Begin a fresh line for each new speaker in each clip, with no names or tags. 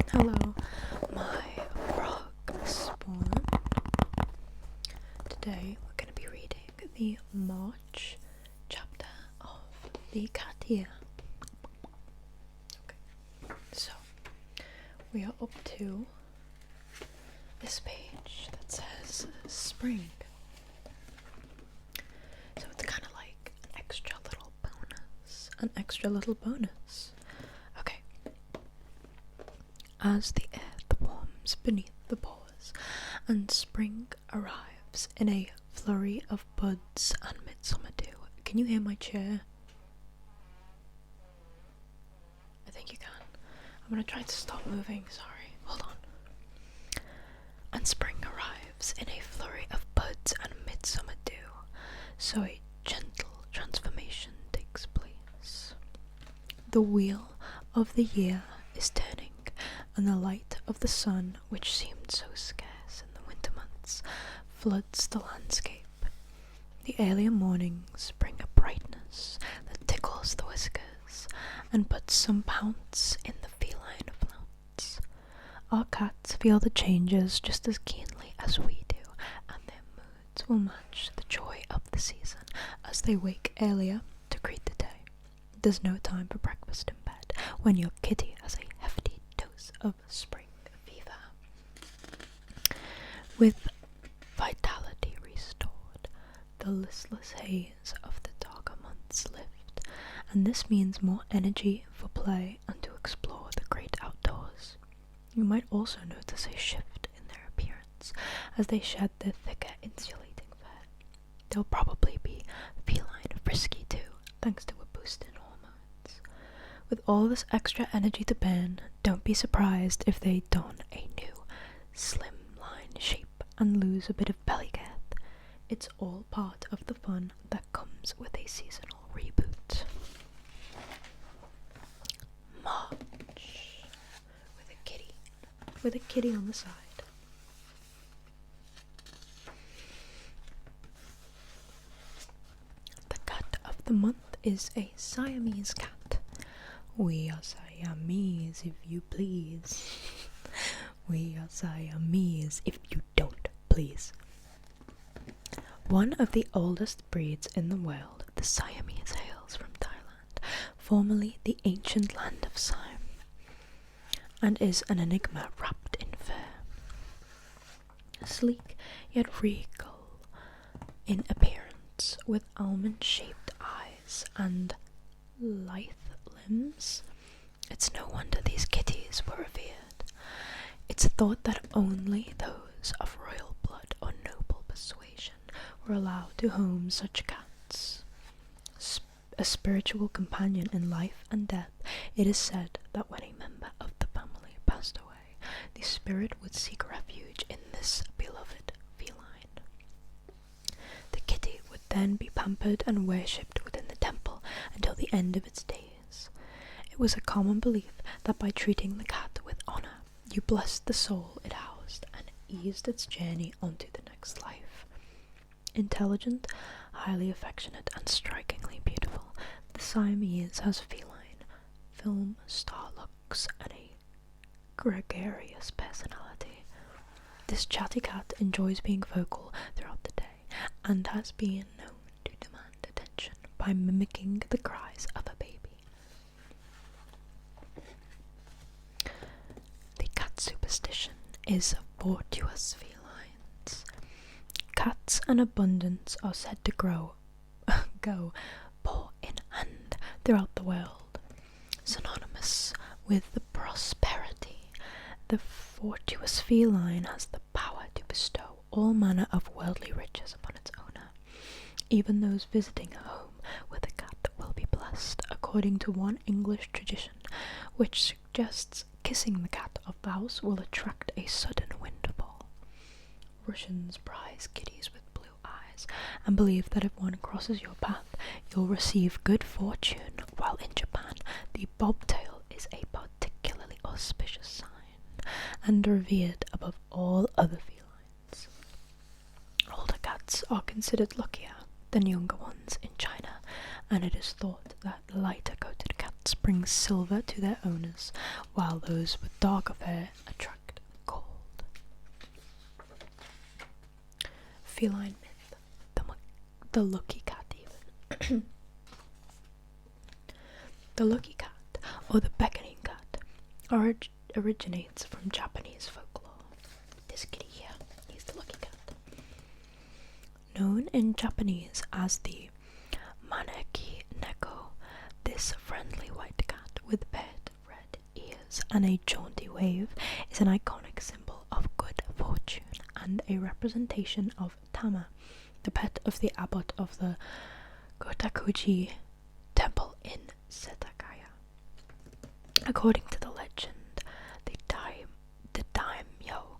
Hello, my frog spawn. Today we're going to be reading the March chapter of the Cat Year. Okay, so we are up to this page that says spring. So it's kind of like an extra little bonus. Okay. As the earth warms beneath the paws, and spring arrives in a flurry of buds and midsummer dew. Can you hear my chair? I think you can. I'm gonna try to stop moving, sorry. Hold on. And spring arrives in a flurry of buds and midsummer dew, so a gentle transformation takes place. The wheel of the year is turning, and the light of the sun, which seemed so scarce in the winter months, floods the landscape. The earlier mornings bring a brightness that tickles the whiskers and puts some pounce in the feline flounce. Our cats feel the changes just as keenly as we do, and their moods will match the joy of the season as they wake earlier to greet the day. There's no time for breakfast in bed when your kitty has a hefty dose of spring fever. With vitality restored, the listless haze of the darker months lift, and this means more energy for play and to explore the great outdoors. You might also notice a shift in their appearance as they shed their thicker insulating fur. They'll probably be feline frisky too, thanks to a boost in hormones. With all this extra energy to burn, don't be surprised if they don a new, slimline shape and lose a bit of belly girth. It's all part of the fun that comes with a seasonal reboot. March. With a kitty on the side. The cat of the month is a Siamese cat. We are Siamese, if you please. We are Siamese, if you don't please. One of the oldest breeds in the world, the Siamese hails from Thailand, formerly the ancient land of Siam, and is an enigma wrapped in fur. Sleek yet regal in appearance, with almond-shaped eyes and lithe limbs, it's no wonder these kitties were revered. It's thought that only those of royal blood or noble persuasion were allowed to home such cats. A spiritual companion in life and death, it is said that when a member of the family passed away, the spirit would seek refuge in this beloved feline. The kitty would then be pampered and worshipped within the temple until the end of its days. It was a common belief that by treating the cat with honor, you blessed the soul it housed and eased its journey onto the next life. Intelligent, highly affectionate, and strikingly beautiful, the Siamese has feline, film star looks, and a gregarious personality. This chatty cat enjoys being vocal throughout the day and has been known to demand attention by mimicking the cries of a baby. The cat superstition is fortuitous felines. Cats in abundance are said to go paw in hand throughout the world. Synonymous with the prosperity, the fortuitous feline has the power to bestow all manner of worldly riches upon its owner. Even those visiting a home with a cat will be blessed, according to one English tradition, which suggests kissing the cat of the house will attract a sudden windfall. Russians prize kitties with blue eyes and believe that if one crosses your path, you'll receive good fortune, while in Japan, the bobtail is a particularly auspicious sign and revered above all other felines. Older cats are considered luckier than younger ones in China, and it is thought that lighter-coated cats cats bring silver to their owners, while those with darker fur attract gold. Feline myth. The lucky cat even. The lucky cat, or the beckoning cat, originates from Japanese folklore. This kitty here, he's the lucky cat. Known in Japanese as the Maneki Neko, this friendly white cat with paired red ears and a jaunty wave is an iconic symbol of good fortune and a representation of Tama, the pet of the abbot of the Gotakuji temple in Setagaya. According to the legend, the daimyo,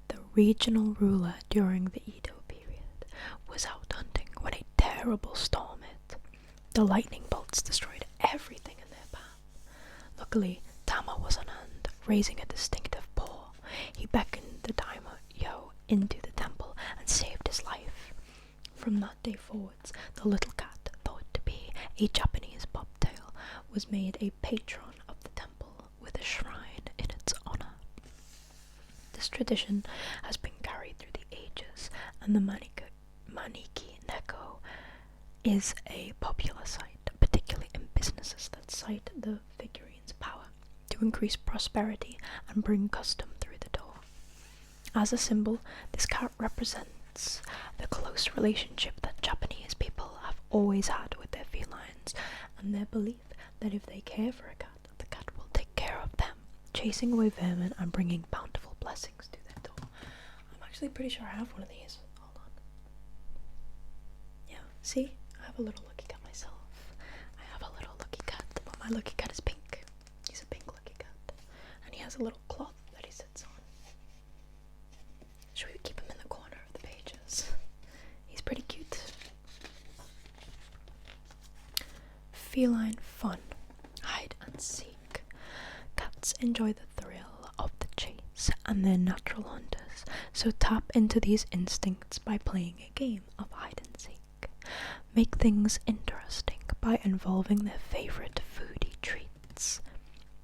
the regional ruler during the Edo period, was out hunting when a terrible storm hit. The lightning bolts destroyed everything in their path. Luckily, Tama was unharmed, raising a distinctive paw. He beckoned the daimyo into the temple and saved his life. From that day forwards, the little cat, thought to be a Japanese bobtail, was made a patron of the temple with a shrine in its honor. This tradition has been carried through the ages, and the Maneki Neko is a popular sight, particularly in businesses that cite the figurine's power to increase prosperity and bring custom through the door. As a symbol, this cat represents the close relationship that Japanese people have always had with their felines, and their belief that if they care for a cat, the cat will take care of them, chasing away vermin and bringing bountiful blessings to their door. I'm actually pretty sure I have one of these. Hold on. Yeah, see? I have a little lucky cat myself. I have a little lucky cat, but my lucky cat is pink. He's a pink lucky cat. And he has a little cloth that he sits on. Should we keep him in the corner of the pages? He's pretty cute. Feline fun. Hide and seek. Cats enjoy the thrill of the chase and they're natural hunters, so tap into these instincts by playing a game of hide and seek. Make things interesting by involving their favourite foodie treats.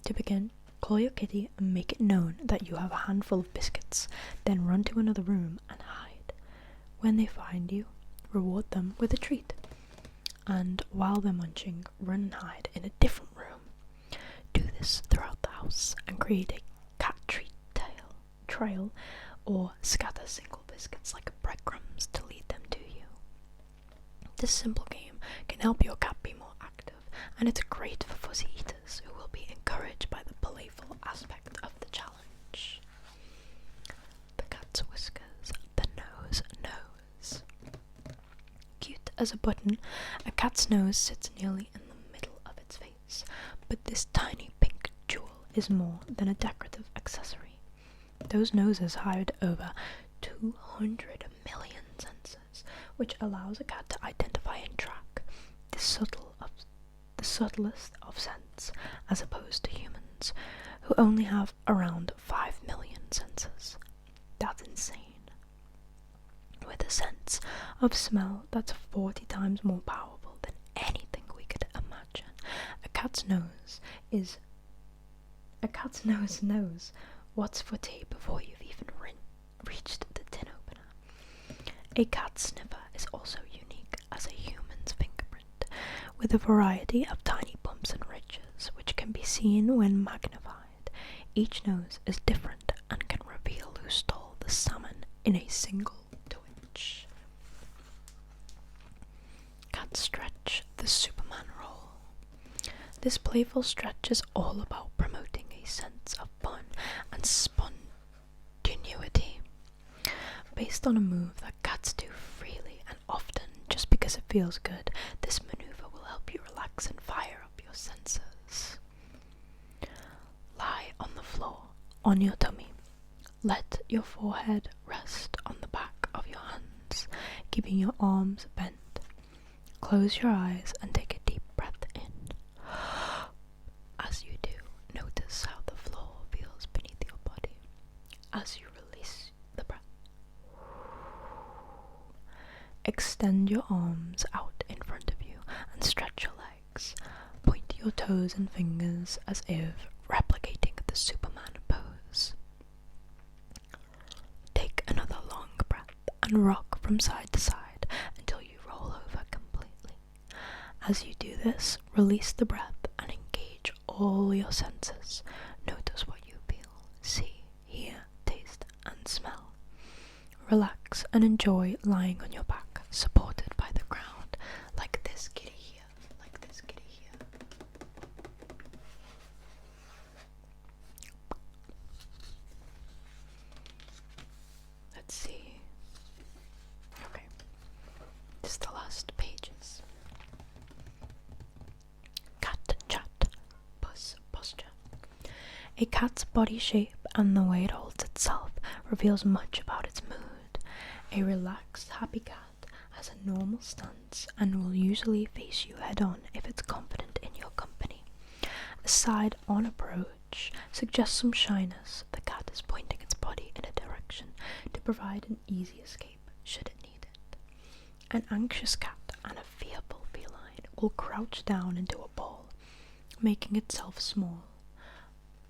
To begin, call your kitty and make it known that you have a handful of biscuits, then run to another room and hide. When they find you, reward them with a treat. And while they're munching, run and hide in a different room. Do this throughout the house and create a cat treat trail or scatter single biscuits like breadcrumbs to lead them to you. This simple game can help your cat be more active, and it's great for fuzzy eaters who will be encouraged by the playful aspect of the challenge. The cat's whiskers, the nose. Cute as a button, a cat's nose sits nearly in the middle of its face, but this tiny pink jewel is more than a decorative accessory. Those noses hide over 200 million sensors, which allows a cat to identify and track the subtlest of scents, as opposed to humans, who only have around 5 million sensors. That's insane. With a sense of smell that's 40 times more powerful than anything we could imagine, a cat's nose knows what's for tea before you've even reached the tin opener. A cat sniffer is also unique as a human's fingerprint, with a variety of tiny bumps and ridges which can be seen when magnified. Each nose is different and can reveal who stole the salmon in a single twitch. Cat stretch, the Superman roll. This playful stretch is all about promoting a sense of fun and spontaneity. Based on a move that cats do freely and often just because it feels good, this maneuver will help you relax and fire up your senses. Lie on the floor, on your tummy. Let your forehead rest on the back of your hands, keeping your arms bent. Close your eyes and take a deep breath in. As you do, notice how the floor feels beneath your body. As you release the breath, extend your arms out in front of you and stretch your legs. Point your your toes and fingers as if replicating the Superman pose. Take another long breath and rock from side to side until you roll over completely. As you do this, release the breath and engage all your senses. Notice what you feel, see, hear, taste, and smell. Relax and enjoy lying on your back, supported by the ground, like this kitty here, like this kitty here. Let's see. Okay, this is the last pages. Cat chat, puss posture. A cat's body shape and the way it holds itself reveals much about its mood. A relaxed, happy cat has a normal stance and will usually face you head-on if it's confident in your company. A side-on approach suggests some shyness. The cat is pointing its body in a direction to provide an easy escape should it need it. An anxious cat and a fearful feline will crouch down into a ball, making itself small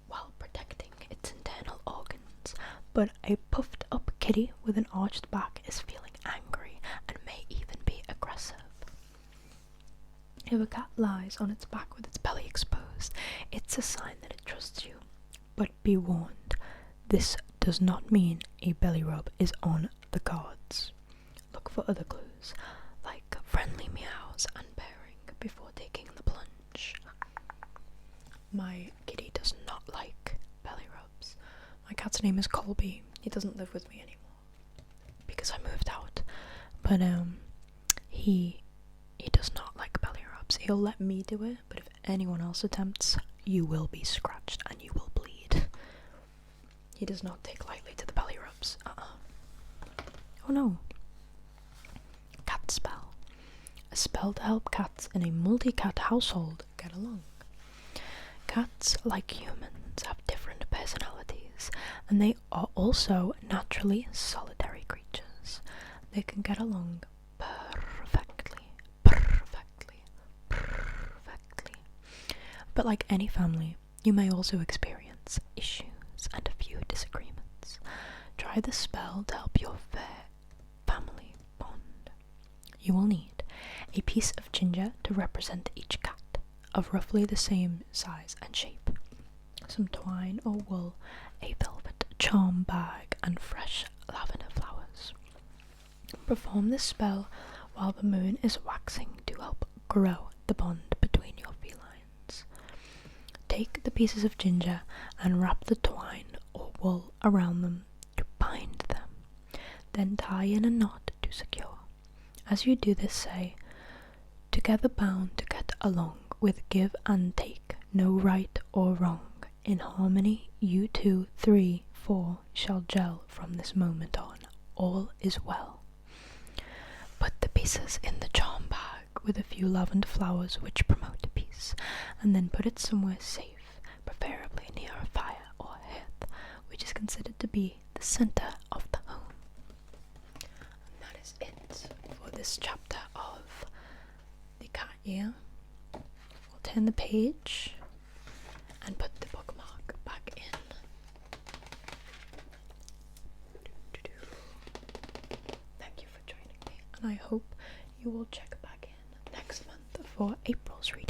while protecting its internal organs. But a puffed up kitty with an arched back is feeling angry and may even be aggressive. If a cat lies on its back with its belly exposed, it's a sign that it trusts you. But be warned, this does not mean a belly rub is on the cards. Look for other clues, like friendly meows and purring before taking the plunge. My kitty does not like belly rubs. My cat's name is Colby. He doesn't live with me anymore because I moved out. But he does not like belly rubs. He'll let me do it, but if anyone else attempts, you will be scratched and you will bleed. He does not take lightly to the belly rubs. Oh no. Cat spell. A spell to help cats in a multi-cat household get along. Cats, like humans, have different personalities, and they are also naturally solitary creatures. They can get along perfectly. But like any family, you may also experience issues and a few disagreements. Try the spell to help your family bond. You will need a piece of ginger to represent each cat, of roughly the same size and shape, some twine or wool, a velvet charm bag, and fresh lavender flowers. Perform this spell while the moon is waxing to help grow the bond between your felines. Take the pieces of ginger and wrap the twine or wool around them to bind them. Then tie in a knot to secure. As you do this, say, "Together bound to get along, with give and take, no right or wrong. In harmony, you 2, 3, 4 shall gel from this moment on. All is well." Put the pieces in the charm bag with a few lavender flowers which promote peace, and then put it somewhere safe, preferably near a fire or hearth, which is considered to be the center of the home. And that is it for this chapter of The Cat Year. We'll turn the page and put the bookmark back in. Thank you for joining me, and I hope you will check back in next month for April's reading.